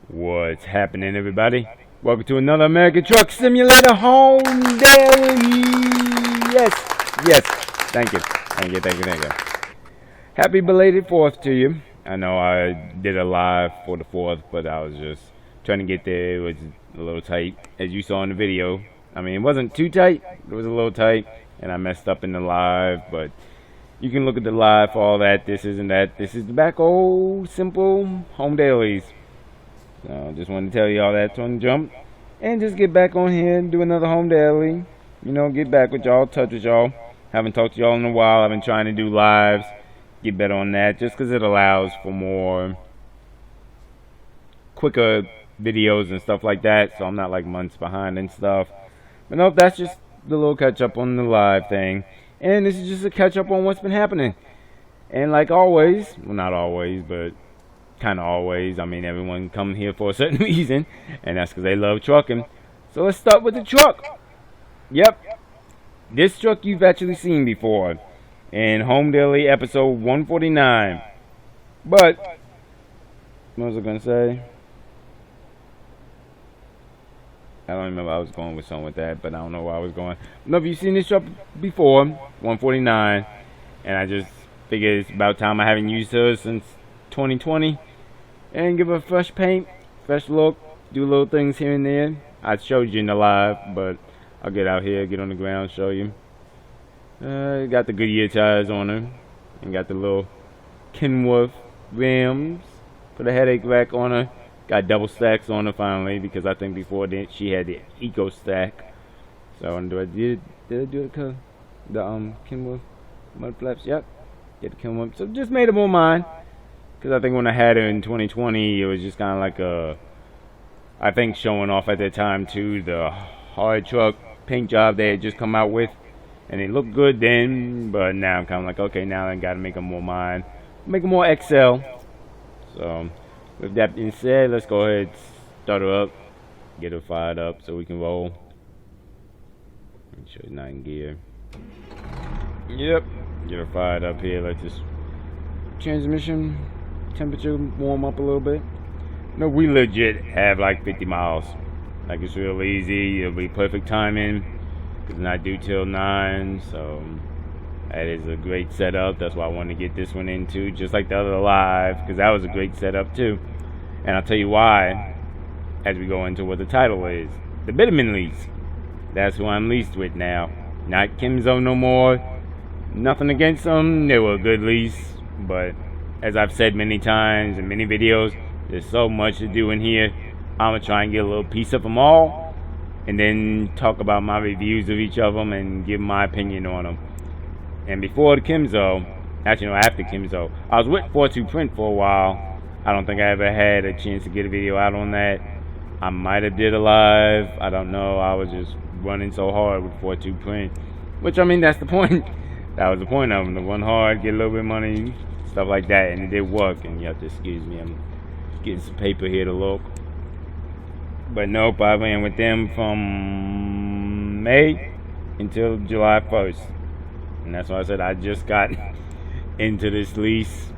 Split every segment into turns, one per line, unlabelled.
What's happening, everybody? Welcome to another American Truck Simulator Home Daily. Yes. Thank you. Happy belated 4th to you. I know I did a live for the 4th, but I was just trying to get there. It was a little tight, as you saw in the video. I mean, it wasn't too tight. It was a little tight, and I messed up in the live, but you can look at the live for all that. This isn't that. This is the back old, simple home dailies. So just wanted to tell you all that on the jump. And just get back on here and do another home daily. You know, get back with y'all, touch with y'all. Haven't talked to y'all in a while. I've been trying to do lives. Get better on that just because it allows for more quicker videos and stuff like that. So I'm not like months behind and stuff. But no, that's just the little catch up on the live thing. And this is just a catch up on what's been happening. And like always, well, not always, but kind of always, I mean, everyone come here for a certain reason, and that's because they love trucking. So let's start with the truck. Yep, this truck you've actually seen before in Home Daily episode 149. But what was I gonna say? I don't remember. I was going with something with that, but I don't know where I was going. No, if you've seen this truck before, 149, and I just figured it's about time. I haven't used her since 2020. And give her a fresh paint, fresh look, do little things here and there. I showed you in the live, but I'll get out here, get on the ground, show you. Got the Goodyear tires on her, and got the little Kenworth rims. Put a headache rack on her. Got double stacks on her finally, because I think before then she had the Eco Stack. So did I do the Kenworth mud flaps? Yep, get the Kenworth. So just made them on mine. Because I think when I had her in 2020, it was just kind of like I think showing off at that time too, the hard truck paint job they had just come out with. And it looked good then, but now I'm kind of like, okay, now I got to make them more mine. Make them more XL. So, with that being said, let's go ahead and start her up. Get her fired up so we can roll. Make sure it's not in gear. Yep. Get her fired up here. Let this transmission temperature warm up a little bit. No, we legit have like 50 miles. Like, it's real easy. It'll be perfect timing. It's not due till 9. So that is a great setup. That's why I wanted to get this one in too, just like the other live, because that was a great setup too. And I'll tell you why as we go into what the title is. The Bitumen Lease. That's who I'm leased with now. Not Kimzo no more. Nothing against them. They were a good lease, but as I've said many times in many videos, there's so much to do in here. I'm going to try and get a little piece of them all, and then talk about my reviews of each of them and give my opinion on them. And before the Kimzo, actually no, after Kimzo, I was with 42 Print for a while. I don't think I ever had a chance to get a video out on that. I might have did a live. I don't know. I was just running so hard with 42 Print. Which, I mean, that's the point. That was the point of them. To run hard, get a little bit of money, stuff like that, and it did work. And you have to excuse me, I'm getting some paper here to look. But nope, I ran with them from May until July 1st. And that's why I said I just got into this lease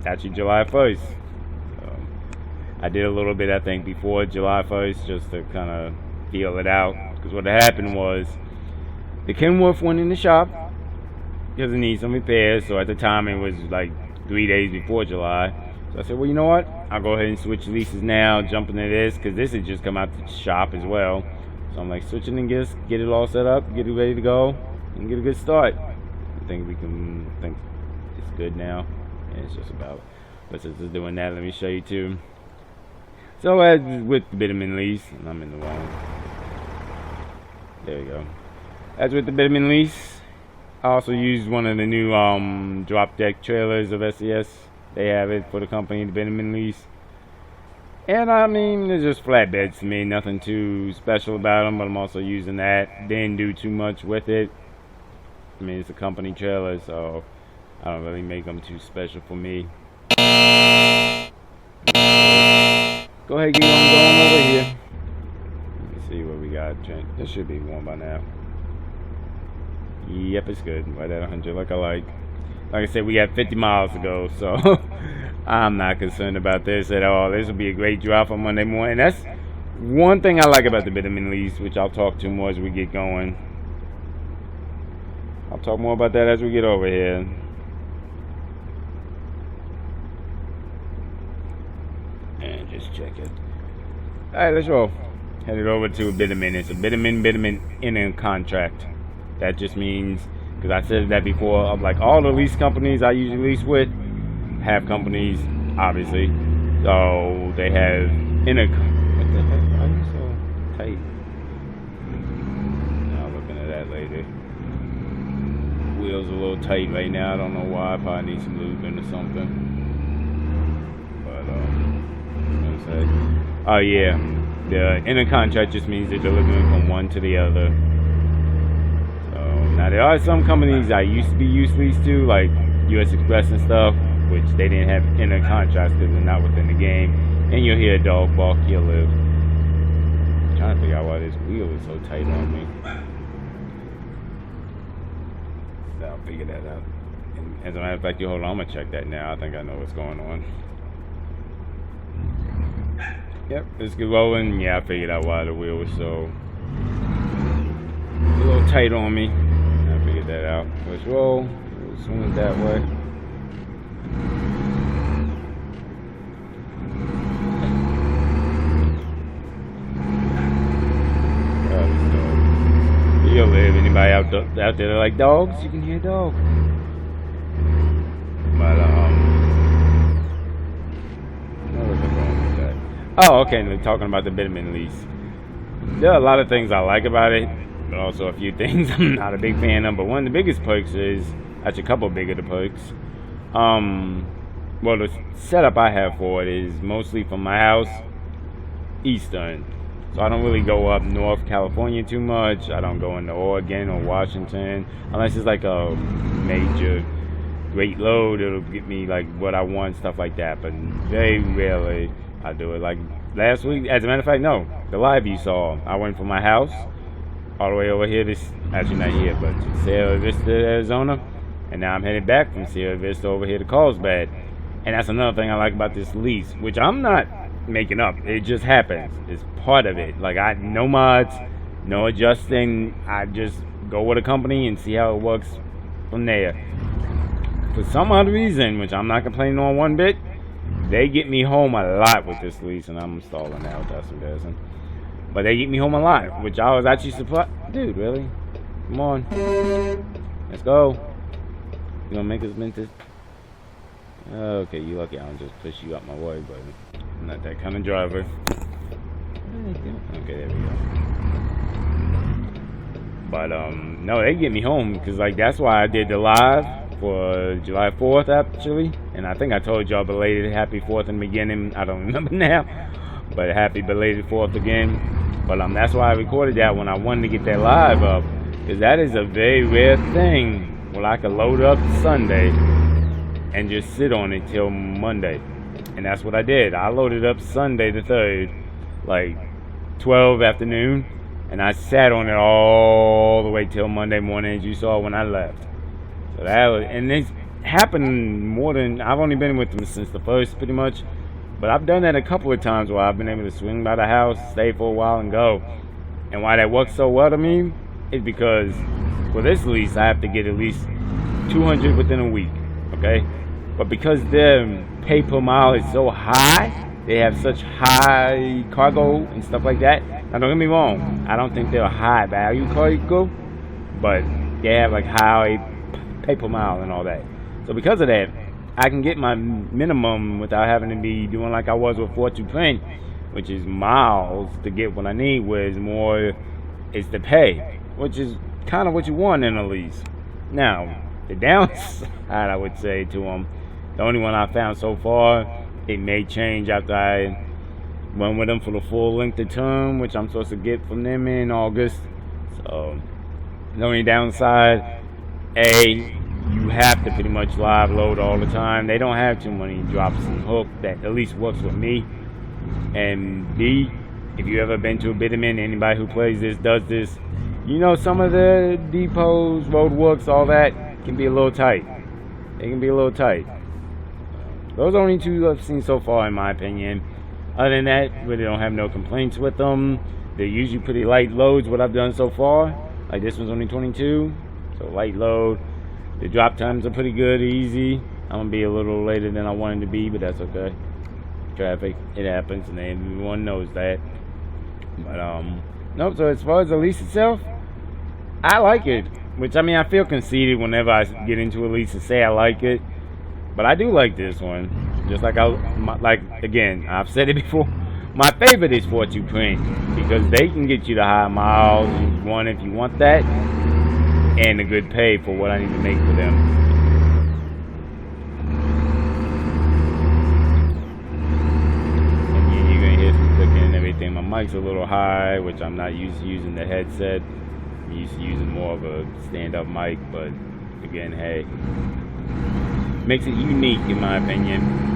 actually July 1st. So I did a little bit, I think, before July 1st just to kind of feel it out. Because what happened was the Kenworth went in the shop because it needs some repairs. So at the time it was like 3 days before July. So I said, well, you know what? I'll go ahead and switch leases now, jump into this, because this has just come out the shop as well. So I'm like, switching and get it all set up, get it ready to go, and get a good start. I think it's good now. And it's just about, but since it's doing that, let me show you too. So as with the Bitumen Lease, and I'm in the wrong. There we go. As with the Bitumen Lease, I also used one of the new drop deck trailers of SES. They have it for the company, the Bitumen Lease. And I mean, they're just flatbeds to me. Nothing too special about them, but I'm also using that. Didn't do too much with it. I mean, it's a company trailer, so I don't really make them too special for me. Go ahead, get on going over here. Let me see what we got. This should be warm by now. Yep, it's good. Right at 100, like I like. Like I said, we got 50 miles to go, so I'm not concerned about this at all. This will be a great drop on Monday morning. That's one thing I like about the Bitumen Lease, which I'll talk to more as we get going. I'll talk more about that as we get over here. And just check it. Alright, let's roll. Headed over to a Bitumen. It's a Bitumen in contract. That just means, because I said that before, of like all the lease companies I usually lease with have companies, obviously. So they have inner. What the heck? Why are you so tight? I'm looking at that later. Wheels a little tight right now. I don't know why. I probably need some lubing or something. But what was that? Oh yeah, the inner contract just means they're delivering from one to the other. So now there are some companies I used to be used lease to, like U.S. Express and stuff, which they didn't have inner contracts because they're not within the game. And you'll hear a dog bark, you'll live. I'm trying to figure out why this wheel is so tight on me. I'll figure that out. And as a matter of fact, you hold on, I'm gonna check that now. I think I know what's going on. Yep, let's get rolling. Yeah, I figured out why the wheel was so a little tight on me. I figured that out. Let's roll. We'll swing it that way. You'll live. Anybody out there that like dogs? You can hear a dog. But where was I going with that? Oh, okay. We're talking about the Bitumen Lease. There are a lot of things I like about it, but also a few things I'm not a big fan of. But one of the biggest perks is, actually a couple of bigger perks. Well, the setup I have for it is mostly from my house, Eastern. So I don't really go up North California too much. I don't go into Oregon or Washington unless it's like a major great load. It'll get me like what I want, stuff like that. But very rarely I do it. Like last week, as a matter of fact, no, the live you saw, I went from my house all the way over here. Actually not here, but to Sierra Vista, Arizona, and now I'm headed back from Sierra Vista over here to Carlsbad. And that's another thing I like about this lease, which I'm not making up. It just happens. It's part of it. Like no mods, no adjusting. I just go with a company and see how it works from there. For some odd reason, which I'm not complaining on one bit, they get me home a lot with this lease, and I'm stalling out. That's embarrassing. But they get me home a lot, which I was actually surprised. Dude, really? Come on, let's go. You gonna make us mint this? Okay, you lucky I don't just push you out my way, but I'm not that kind of driver. Okay, there we go. But no, they get me home because like that's why I did the live for July 4th actually, and I think I told y'all belated happy 4th in the beginning. I don't remember now, but happy belated 4th again. But that's why I recorded that when I wanted to get that live up, because that is a very rare thing where I could load up Sunday and just sit on it till Monday. And that's what I did. I loaded up Sunday the 3rd, like 12 afternoon, and I sat on it all the way till Monday morning, as you saw when I left. So that was, and it's happened more than, I've only been with them since the 1st pretty much, but I've done that a couple of times where I've been able to swing by the house, stay for a while and go. And why that works so well to me is because for this lease I have to get at least 200 within a week, okay? But because their pay per mile is so high, they have such high cargo and stuff like that. Now don't get me wrong, I don't think they're a high value cargo, but they have like high pay per mile and all that. So because of that, I can get my minimum without having to be doing like I was with 42 which is miles to get what I need, whereas more is the pay, which is kind of what you want in a lease. Now, the downside I would say to them, the only one I found so far, it may change after I went with them for the full length of term, which I'm supposed to get from them in August. So, the only downside, you have to pretty much live load all the time. They don't have too many drops and hook that at least works with me. And B, if you ever been to a Bitumen, anybody who plays this, does this, you know some of the depots, roadworks, all that can be a little tight. It can be a little tight. Those are only two I've seen so far, in my opinion. Other than that, really don't have no complaints with them. They're usually pretty light loads, what I've done so far. Like this one's only 22, so light load. The drop times are pretty good, easy. I'm gonna be a little later than I wanted to be, but that's okay. Traffic, it happens, and everyone knows that. But nope. So as far as the lease itself, I like it. Which, I mean, I feel conceited whenever I get into a lease and say I like it, but I do like this one. Just like again, I've said it before. My favorite is 42 Print because they can get you the high miles you want if you want that, and a good pay for what I need to make for them. And then you're gonna hear some clicking and everything. My mic's a little high, which I'm not used to using the headset. I'm used to using more of a stand-up mic, but again, hey, makes it unique in my opinion.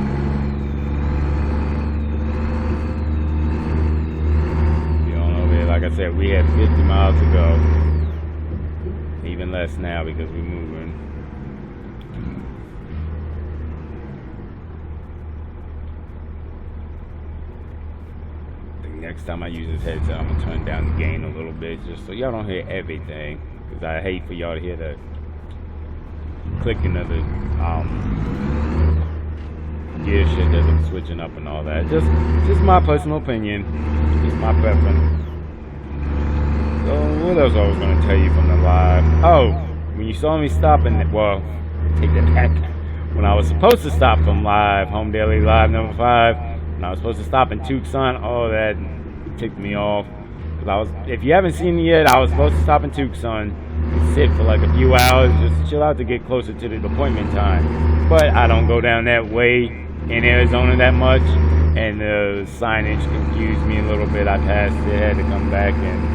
Like I said, we have 50 miles to go. Even less now because we're moving. I think next time I use this headset, I'm going to turn down the gain a little bit just so y'all don't hear everything. Because I hate for y'all to hear the clicking of the gear shit that I'm switching up and all that. Just my personal opinion. Just my preference. So what else I was going to tell you from the live? Oh, when you saw me stopping, well, take that back. When I was supposed to stop from live, Home Daily Live number 5, and I was supposed to stop in Tucson, oh, that ticked me off. Cause if you haven't seen it yet, I was supposed to stop in Tucson and sit for like a few hours, just chill out to get closer to the appointment time. But I don't go down that way in Arizona that much, and the signage confused me a little bit. I passed it, had to come back, and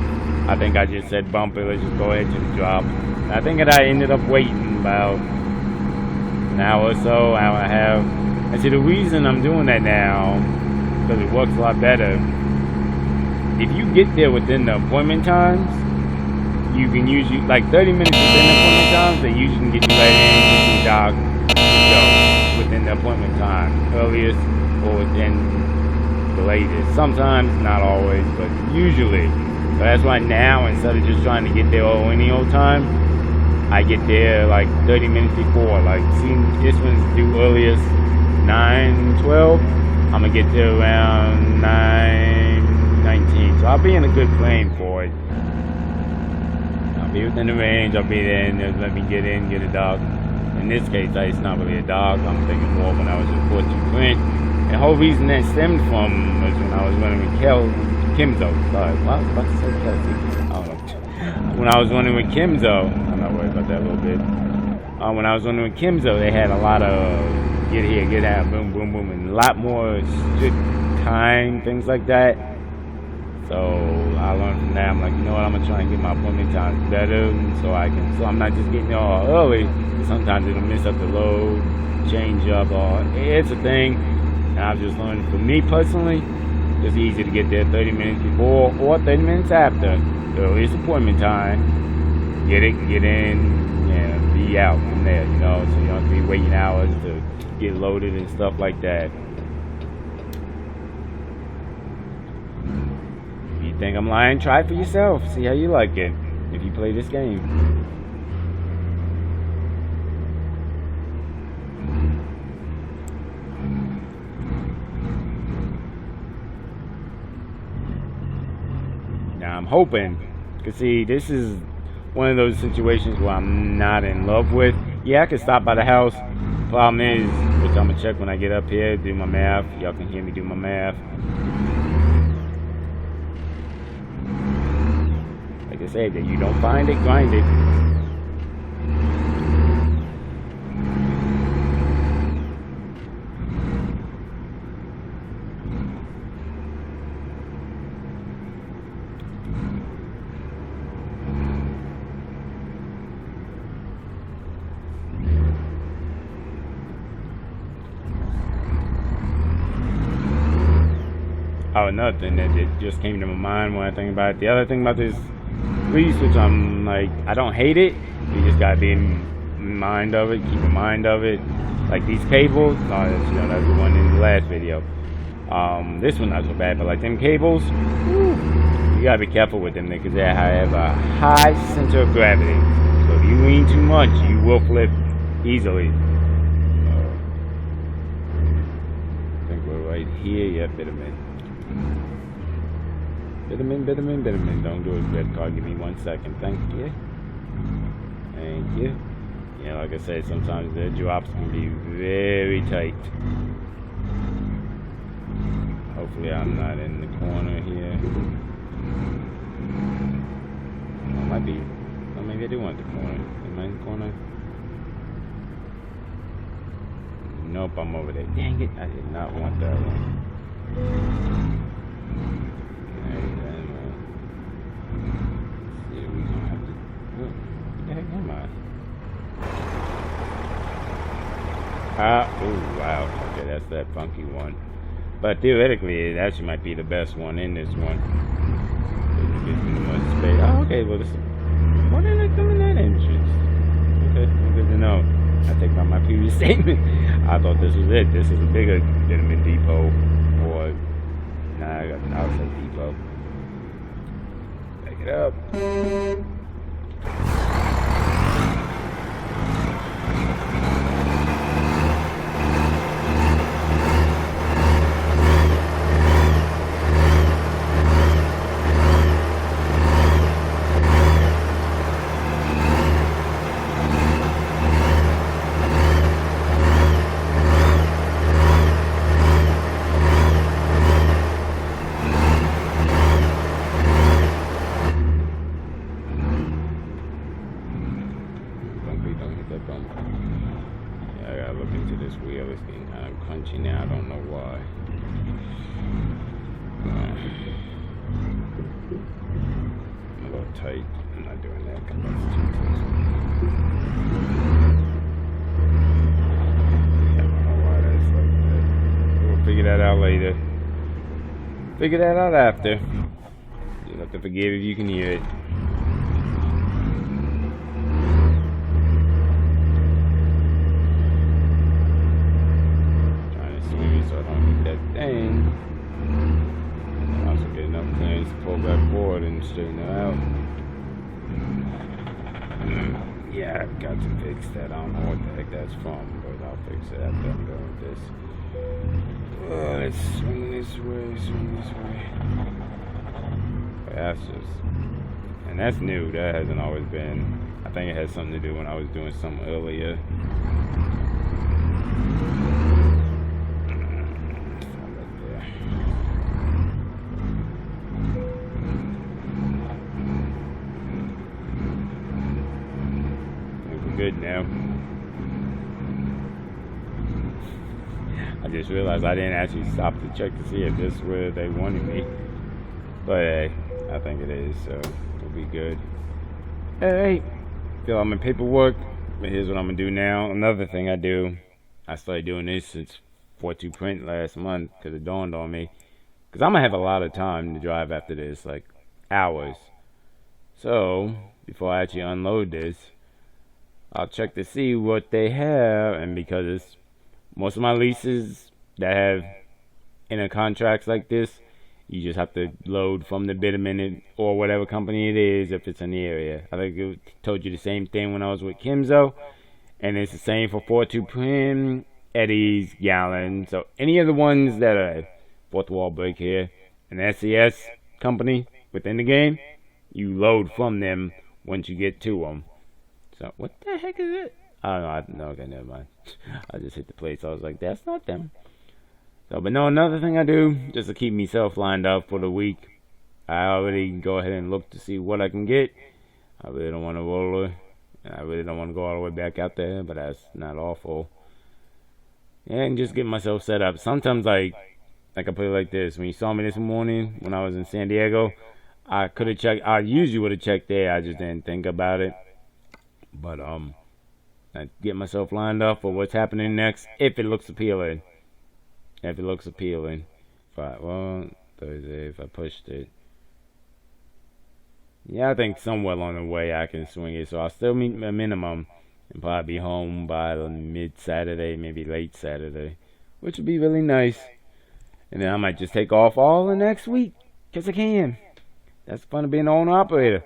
I think I just said bump it, let's just go ahead to the drop. And I think that I ended up waiting about an hour or so, hour and a half. And see, the reason I'm doing that now, because it works a lot better, if you get there within the appointment times, you can usually, like 30 minutes within the appointment times, they usually can get you right in, get you doc, go within the appointment time, earliest or within the latest. Sometimes, not always, but usually. So that's why now, instead of just trying to get there any old time, I get there like 30 minutes before. Like, see, this one's due earliest 9:12. I'm gonna get there around 9:19. So I'll be in a good frame for it. I'll be within the range. I'll be there, and they'll let me get in, get a dog. In this case, it's not really a dog. I'm thinking more when I was in 42 Print. The whole reason that stemmed from was when I was running with Kimzo. Sorry, I was about to say Kelsey. I don't know. When I was running with Kimzo, I'm not worried about that a little bit. When I was running with Kimzo, they had a lot of get here, get out, boom, boom, boom, and a lot more strict time, things like that. So I learned from that. I'm like, you know what? I'm gonna try and get my appointment times better, so I'm not just getting there all early. Sometimes it'll miss up the load, change up, or it's a thing. And I've just learned, for me personally, it's easy to get there 30 minutes before or 30 minutes after the earliest appointment time. Get in, and be out from there, you know, so you don't have to be waiting hours to get loaded and stuff like that. If you think I'm lying, try it for yourself. See how you like it if you play this game. I'm hoping, because see, this is one of those situations where I'm not in love with. Yeah, I can stop by the house. Problem is, which I'm going to check when I get up here, do my math. Y'all can hear me do my math. Like I said, that you don't find it, grind it. Oh, another thing that just came to my mind when I think about it. The other thing about this lease, which I'm like, I don't hate it. You just gotta be in mind of it, keep in mind of it. Like these cables, that's the one in the last video. This one not so bad, but like them cables, you gotta be careful with them because they have a high center of gravity. So if you lean too much, you will flip easily. I think we're right here. Yeah, Bitumen. Bitumen. Don't do it, red car. Give me 1 second. Thank you. Thank you. Yeah, like I said, sometimes the drops can be very tight. Hopefully I'm not in the corner here. I might be. Oh, maybe I do want the corner. Am I in the corner? Nope, I'm over there. Dang it, I did not want that one. See, we're gonna have to. What the heck am I? Oh, wow. Okay, that's that funky one. But theoretically, it actually might be the best one in this one. It gives me the most space. Oh, okay, well, why didn't I come in that entrance? Okay, well, good to know. I take back my previous statement. I thought this was it. This is a bigger Bitumen depot. Or, nah, I got an outside depot. Back it up. Yeah, I gotta look into this wheel. It's getting kind of crunchy now. I don't know why. I'm a little tight. I'm not doing that because that's too tight. Yeah, I don't know why that's like that. We'll figure that out later. Figure that out after. You have to forgive if you can hear it. So I don't hit that thing. And also get enough clearance to pull back forward and straighten it out. Yeah, I've got to fix that. I don't know what the heck that's from, but I'll fix it after I'm done with this. Let's swing this way. But that's just, and that's new. That hasn't always been. I think it had something to do when I was doing something earlier. Good now. I just realized I didn't actually stop to check to see if this is where they wanted me. But hey, I think it is, so it'll be good. Hey, feel I'm in paperwork, but here's what I'm gonna do now. Another thing I do, I started doing this since 4-2 print last month because it dawned on me. Because I'm gonna have a lot of time to drive after this, like hours. So, before I actually unload this, I'll check to see what they have, and because it's most of my leases that have inner contracts like this, you just have to load from the Bitumen or whatever company it is if it's in the area. I think it told you the same thing when I was with Kimzo, and it's the same for 4-2 Prim, Eddie's, Gallon. So any of the ones that are fourth wall break here, an SES company within the game, you load from them once you get to them. So, what the heck is it? I don't know. Okay, never mind. I just hit the place. I was like, that's not them. So, but no, another thing I do, just to keep myself lined up for the week, I already go ahead and look to see what I can get. I really don't want to roll it. I really don't want to go all the way back out there, but that's not awful. And just get myself set up. Sometimes, like I put it like this. When you saw me this morning, when I was in San Diego, I could have checked. I usually would have checked there. I just didn't think about it. But I get myself lined up for what's happening next if it looks appealing. Thursday, if I pushed it. Yeah, I think somewhere along the way I can swing it. So I'll still meet a minimum and probably be home by mid-Saturday, maybe late Saturday, which would be really nice. And then I might just take off all the next week, because I can. That's the fun of being an owner-operator.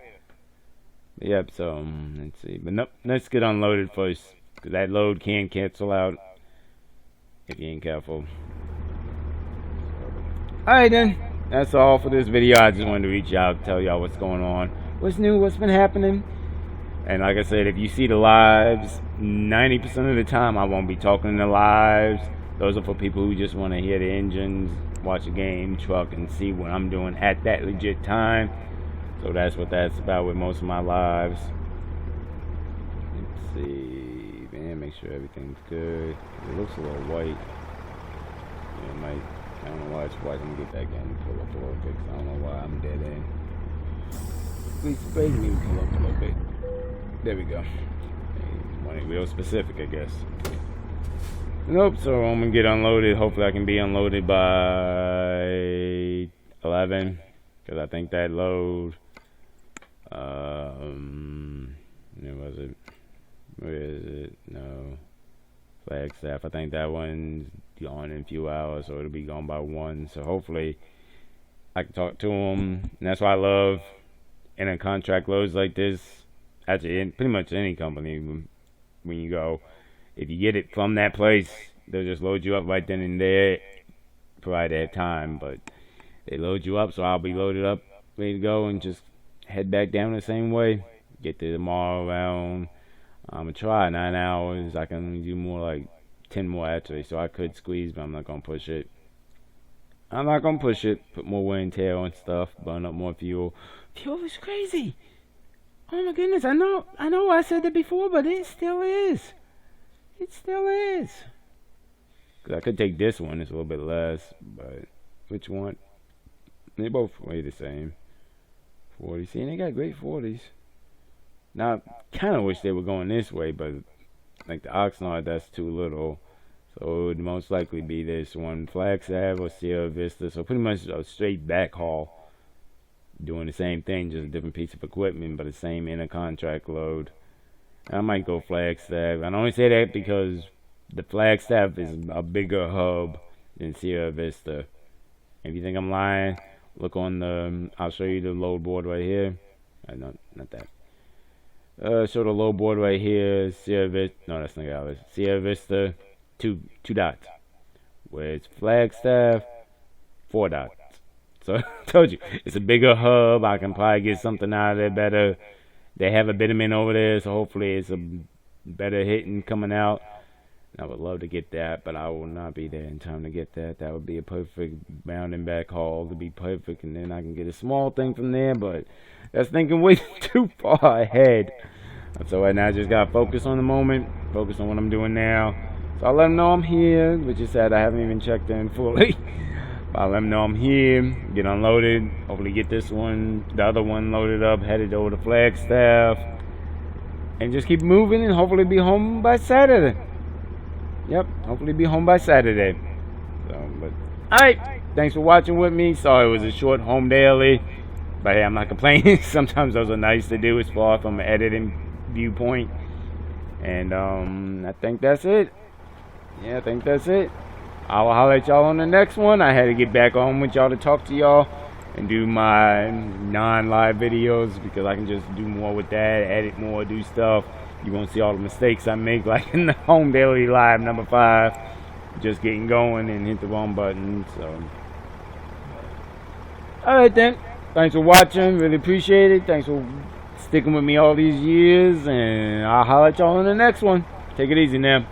Yep, so, let's see. But nope, let's get unloaded first, because that load can cancel out if you ain't careful. Alright then, that's all for this video. I just wanted to reach out, tell y'all what's going on, what's new, what's been happening. And like I said, if you see the lives, 90% of the time I won't be talking in the lives. Those are for people who just want to hear the engines, watch a game, truck, and see what I'm doing at that legit time. So that's what that's about with most of my lives. Let's see, man, make sure everything's good. It looks a little white. I don't know why it's white. I'm gonna get that gun pull up a little bit, 'cause I don't know why I'm dead end. Please spray me pull up a little bit. There we go. Want it real specific, I guess. Nope, so I'm gonna get unloaded. Hopefully I can be unloaded by 11, because I think that load, where is it? No, Flagstaff. I think that one's gone in a few hours, so it'll be gone by 1. So hopefully I can talk to them. And that's why I love in a contract loads like this. Actually, in pretty much any company, when you go, if you get it from that place, they'll just load you up right then and there, provided they have time. But they load you up, so I'll be loaded up, ready to go, and just head back down the same way. Get there tomorrow around, I'm going to try 9 hours. I can do more, like 10 more actually, so I could squeeze, but I'm not going to push it. I'm not going to push it, put more wear and tear on stuff, burn up more fuel. Fuel is crazy. Oh my goodness, I know I said that before, but it still is. It still is. Because I could take this one, it's a little bit less, but which one? They both weigh the same. 40. See, and they got great 40s. Now, I kind of wish they were going this way, but like the Oxnard, that's too little. So it would most likely be this one, Flagstaff or Sierra Vista. So pretty much a straight back haul. Doing the same thing, just a different piece of equipment, but the same inner contract load. I might go Flagstaff. I only say that because the Flagstaff is a bigger hub than Sierra Vista. If you think I'm lying, look on the, I'll show you the load board right here. No, not that. Show the load board right here. Sierra Vista, no, that's not ours. Sierra Vista, two dots. Where it's Flagstaff, 4 dots. So I told you, it's a bigger hub. I can probably get something out of there better. They have a bitumen over there, so hopefully it's a better hitting coming out. I would love to get that, but I will not be there in time to get that. That would be a perfect bounding back haul to be perfect, and then I can get a small thing from there, but that's thinking way too far ahead. So right now I just got to focus on the moment, focus on what I'm doing now. So I'll let them know I'm here, which is sad I haven't even checked in fully. I'll let them know I'm here, get unloaded, hopefully get this one, the other one loaded up, headed over to Flagstaff, and just keep moving and hopefully be home by Saturday. Yep, hopefully be home by Saturday. So, but, alright, thanks for watching with me. Sorry it was a short home daily, but hey, I'm not complaining. Sometimes those are nice to do as far from an editing viewpoint. And I think that's it. Yeah, I think that's it. I'll holler at y'all on the next one. I had to get back on with y'all to talk to y'all and do my non-live videos because I can just do more with that, edit more, do stuff. You won't see all the mistakes I make, like in the home daily live number 5, just getting going and hit the wrong button. So, all right then. Thanks for watching. Really appreciate it. Thanks for sticking with me all these years, and I'll holler at y'all on the next one. Take it easy now.